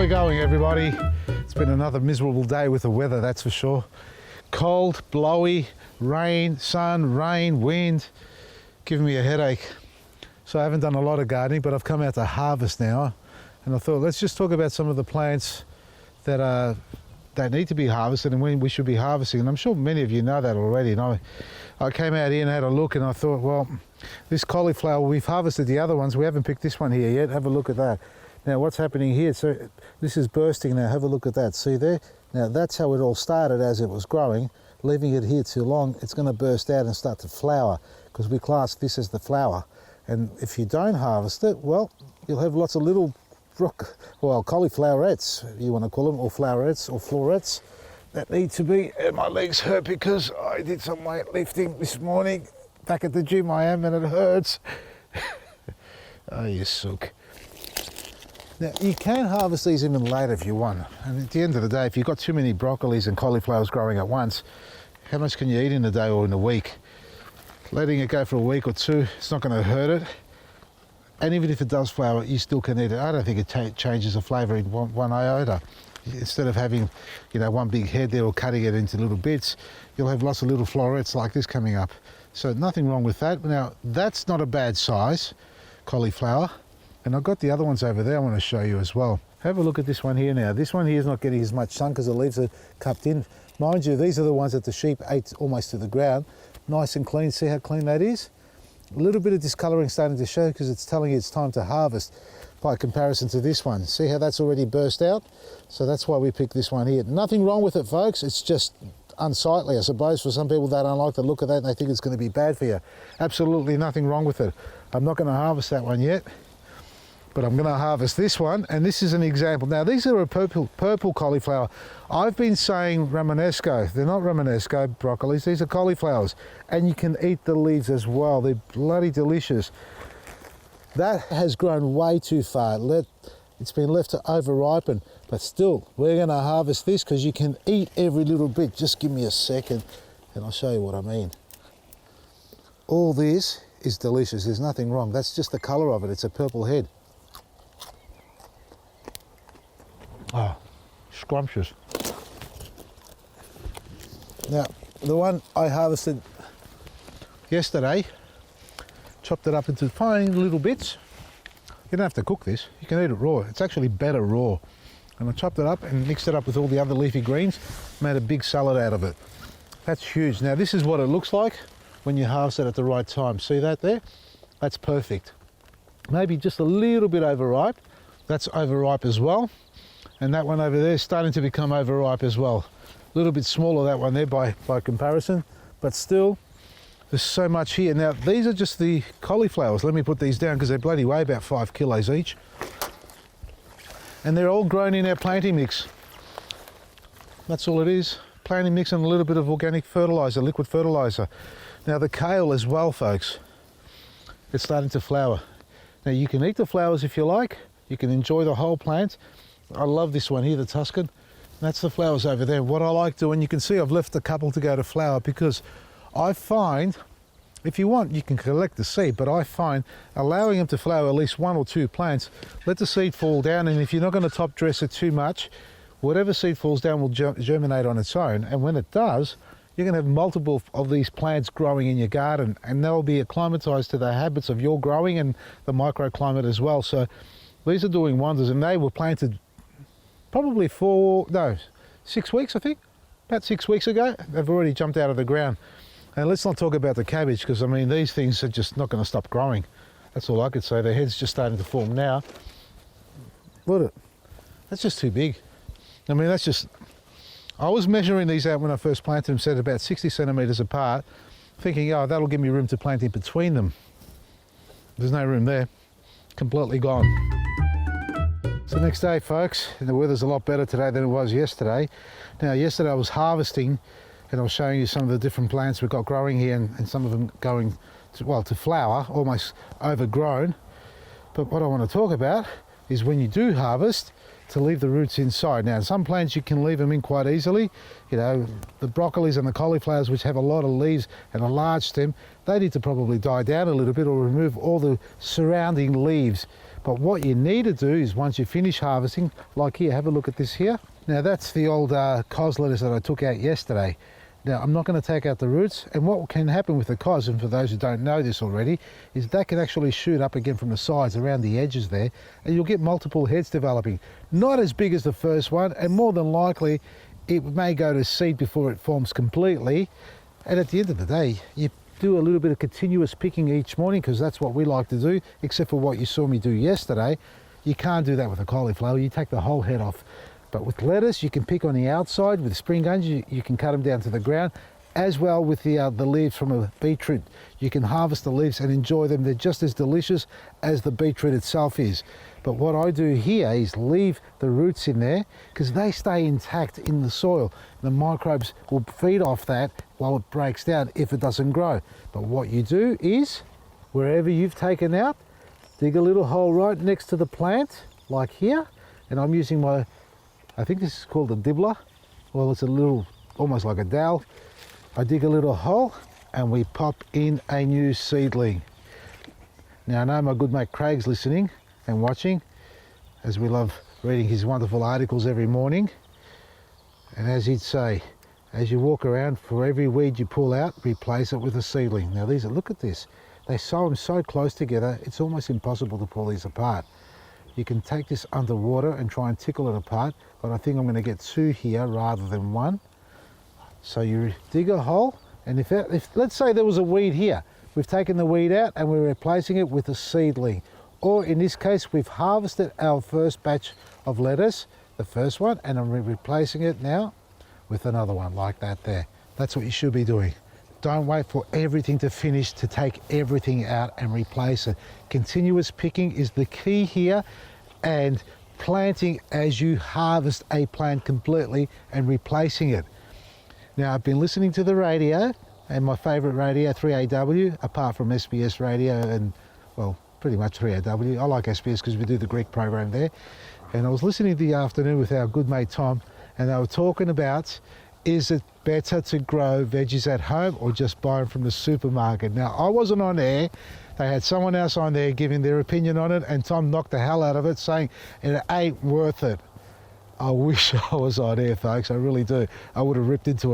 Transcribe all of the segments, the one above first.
we're going, everybody. It's been another miserable day with the weather, that's for sure. Cold, blowy, rain, sun, rain, wind, giving me a headache. So I haven't done a lot of gardening, but I've come out to harvest now. And I thought, let's just talk about some of the plants that need to be harvested and when we should be harvesting. And I'm sure many of you know that already. And I came out here and had a look, and I thought, well, this cauliflower, we've harvested the other ones. We haven't picked this one here yet. Have a look at that. Now, what's happening here? So this is bursting now. Have a look at that. See there? Now, that's how it all started as it was growing. Leaving it here too long, it's going to burst out and start to flower, because we class this as the flower. And if you don't harvest it, well, you'll have lots of little cauliflowerettes, you want to call them, or flowerets or florets, that need to be. And my legs hurt because I did some weightlifting this morning. Back at the gym I am, and it hurts. Oh, you sook. Now, you can harvest these even later if you want. And at the end of the day, if you've got too many broccolis and cauliflowers growing at once, how much can you eat in a day or in a week? Letting it go for a week or two, it's not going to hurt it. And even if it does flower, you still can eat it. I don't think it changes the flavour in one iota. Instead of having, one big head there or cutting it into little bits, you'll have lots of little florets like this coming up. So nothing wrong with that. Now, that's not a bad size cauliflower. And I've got the other ones over there I want to show you as well. Have a look at this one here now. This one here is not getting as much sun because the leaves are cupped in. Mind you, these are the ones that the sheep ate almost to the ground. Nice and clean. See how clean that is? A little bit of discolouring starting to show because it's telling you it's time to harvest by comparison to this one. See how that's already burst out? So that's why we picked this one here. Nothing wrong with it, folks. It's just unsightly, I suppose, for some people that don't like the look of that and they think it's going to be bad for you. Absolutely nothing wrong with it. I'm not going to harvest that one yet, but I'm going to harvest this one, and this is an example. Now, these are a purple cauliflower. I've been saying Romanesco. They're not Romanesco broccolis. These are cauliflowers, and you can eat the leaves as well. They're bloody delicious. That has grown way too far. It's been left to over-ripen, but still, we're going to harvest this because you can eat every little bit. Just give me a second, and I'll show you what I mean. All this is delicious. There's nothing wrong. That's just the colour of it. It's a purple head. Oh, scrumptious. Now, the one I harvested yesterday, chopped it up into fine little bits. You don't have to cook this, you can eat it raw. It's actually better raw. And I chopped it up and mixed it up with all the other leafy greens, made a big salad out of it. That's huge. Now, this is what it looks like when you harvest it at the right time. See that there? That's perfect. Maybe just a little bit overripe. That's overripe as well. And that one over there is starting to become overripe as well. A little bit smaller, that one there by comparison, but still, there's so much here. Now, these are just the cauliflowers. Let me put these down because they bloody weigh about 5 kilos each. And they're all grown in our planting mix. That's all it is. Planting mix and a little bit of organic fertiliser, liquid fertiliser. Now, the kale as well, folks, it's starting to flower. Now, you can eat the flowers if you like. You can enjoy the whole plant. I love this one here, the Tuscan. That's the flowers over there. What I like doing, you can see I've left a couple to go to flower because I find, if you want, you can collect the seed, but I find allowing them to flower at least 1 or 2 plants, let the seed fall down, and if you're not going to top dress it too much, whatever seed falls down will germinate on its own, and when it does, you're going to have multiple of these plants growing in your garden, and they'll be acclimatized to the habits of your growing and the microclimate as well. So these are doing wonders, and they were planted probably 6 weeks, I think. About 6 weeks ago, they've already jumped out of the ground. And let's not talk about the cabbage, because I mean, these things are just not going to stop growing. That's all I could say. Their head's just starting to form now. Look at it. That's just too big. I mean, that's just... I was measuring these out when I first planted them, set about 60 centimetres apart, thinking, oh, that'll give me room to plant in between them. There's no room there. Completely gone. It's the next day, folks, and the weather's a lot better today than it was yesterday. Now, yesterday I was harvesting, and I was showing you some of the different plants we've got growing here, and some of them going to flower, almost overgrown. But what I want to talk about is when you do harvest, to leave the roots inside. Now, some plants you can leave them in quite easily. You know, the broccolis and the cauliflowers, which have a lot of leaves and a large stem, they need to probably die down a little bit or remove all the surrounding leaves But what you need to do is once you finish harvesting, like here, have a look at this here. Now that's the old cos lettuce that I took out yesterday. Now I'm not going to take out the roots, and what can happen with the cos, and for those who don't know this already, is that can actually shoot up again from the sides around the edges there, and you'll get multiple heads developing. Not as big as the first one, and more than likely it may go to seed before it forms completely. And at the end of the day, you do a little bit of continuous picking each morning, because that's what we like to do, except for what you saw me do yesterday. You can't do that with a cauliflower, you take the whole head off. But with lettuce, you can pick on the outside. With spring onions, you can cut them down to the ground, as well with the leaves from a beetroot. You can harvest the leaves and enjoy them. They're just as delicious as the beetroot itself is. But what I do here is leave the roots in there, because they stay intact in the soil. The microbes will feed off that while it breaks down if it doesn't grow. But what you do is, wherever you've taken out, dig a little hole right next to the plant, like here. And I'm using my, I think this is called a dibbler. Well, it's a little, almost like a dowel. I dig a little hole and we pop in a new seedling. Now I know my good mate Craig's listening and watching, as we love reading his wonderful articles every morning. And as he'd say, as you walk around, for every weed you pull out, replace it with a seedling. Now these are, look at this. They sew them so close together, it's almost impossible to pull these apart. You can take this underwater and try and tickle it apart, but I think I'm going to get two here rather than one. So you dig a hole, and if let's say there was a weed here, we've taken the weed out and we're replacing it with a seedling. Or in this case, we've harvested our first batch of lettuce, the first one, and I'm replacing it now with another one like that there. That's what you should be doing. Don't wait for everything to finish to take everything out and replace it. Continuous picking is the key here, and planting as you harvest a plant completely and replacing it. Now I've been listening to the radio, and my favourite radio, 3AW, apart from SBS radio and, well, pretty much 3AW. I like SBS because we do the Greek program there. And I was listening the afternoon with our good mate Tom, and they were talking about, is it better to grow veggies at home or just buy them from the supermarket? Now, I wasn't on air. They had someone else on there giving their opinion on it, and Tom knocked the hell out of it, saying it ain't worth it. I wish I was on air, folks. I really do. I would have ripped into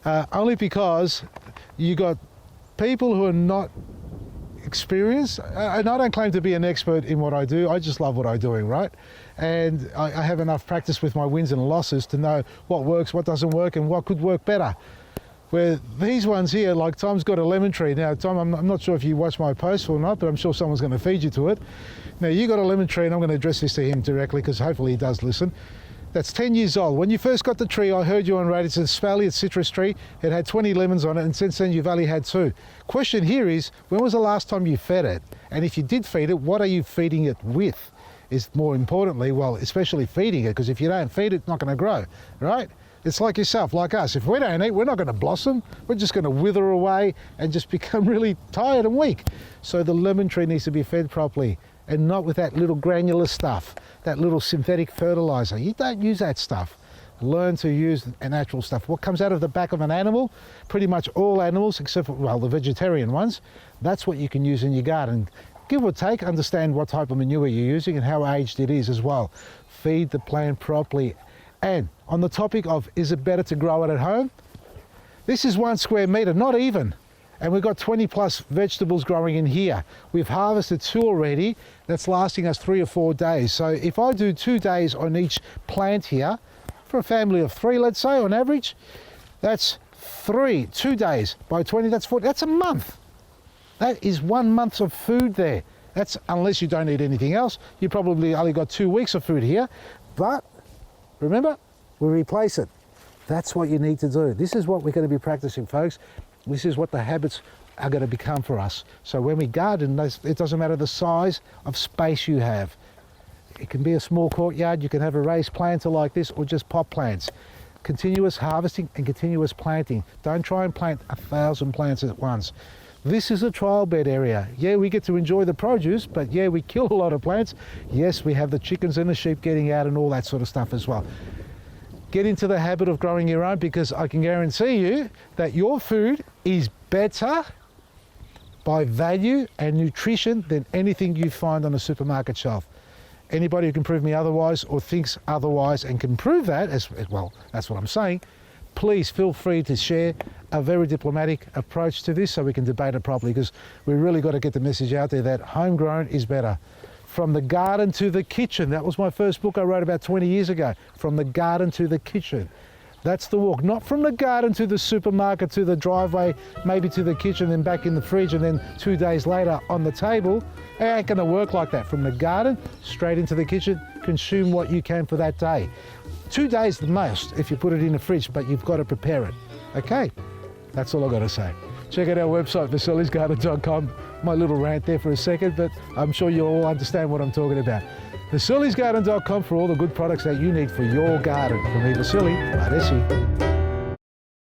them. Only because you got people who are not experienced, and I don't claim to be an expert in what I do. I just love what I'm doing, right? And I have enough practice with my wins and losses to know what works, what doesn't work, and what could work better. Where these ones here, like Tom's got a lemon tree. Now, Tom, I'm not sure if you watch my post or not, but I'm sure someone's going to feed you to it. Now, you got a lemon tree, and I'm going to address this to him directly, because hopefully he does listen. That's 10 years old. When you first got the tree, I heard you on radio. It's a Sphalia citrus tree. It had 20 lemons on it, and since then you've only had 2. Question here is, when was the last time you fed it? And if you did feed it, what are you feeding it with? Is more importantly, well, especially feeding it, because if you don't feed it, it's not going to grow, right? It's like yourself, like us. If we don't eat, we're not going to blossom. We're just going to wither away and just become really tired and weak. So the lemon tree needs to be fed properly, and not with that little granular stuff, that little synthetic fertilizer. You don't use that stuff. Learn to use natural stuff. What comes out of the back of an animal, pretty much all animals, except for, well, the vegetarian ones, that's what you can use in your garden. Give or take, understand what type of manure you're using and how aged it is as well. Feed the plant properly. And on the topic of, is it better to grow it at home? This is 1 square metre, not even. And we've got 20 plus vegetables growing in here. We've harvested 2 already. That's lasting us 3 or 4 days. So if I do 2 days on each plant here, for a family of 3, let's say, on average, that's 2 days by 20, that's 40, that's a month. That is 1 month of food there. That's, unless you don't eat anything else, you probably only got 2 weeks of food here. But remember, we replace it. That's what you need to do. This is what we're going to be practicing, folks. This is what the habits are going to become for us. So when we garden, it doesn't matter the size of space you have. It can be a small courtyard, you can have a raised planter like this, or just pot plants. Continuous harvesting and continuous planting. Don't try and plant 1,000 plants at once. This is a trial bed area. Yeah, we get to enjoy the produce, but yeah, we kill a lot of plants. Yes, we have the chickens and the sheep getting out and all that sort of stuff as well. Get into the habit of growing your own, because I can guarantee you that your food is better by value and nutrition than anything you find on a supermarket shelf. Anybody who can prove me otherwise or thinks otherwise and can prove that, as well, that's what I'm saying, please feel free to share a very diplomatic approach to this so we can debate it properly, because we really got to get the message out there that homegrown is better. From the garden to the kitchen. That was my first book I wrote about 20 years ago. From the garden to the kitchen. That's the walk. Not from the garden to the supermarket, to the driveway, maybe to the kitchen, then back in the fridge, and then 2 days later on the table. It ain't gonna work like that. From the garden, straight into the kitchen, consume what you can for that day. 2 days the most if you put it in the fridge, but you've got to prepare it. Okay, that's all I gotta say. Check out our website, vasilisgarden.com. My little rant there for a second, but I'm sure you'll all understand what I'm talking about. vasilisgarden.com for all the good products that you need for your garden. From me, Vasily, Adesi.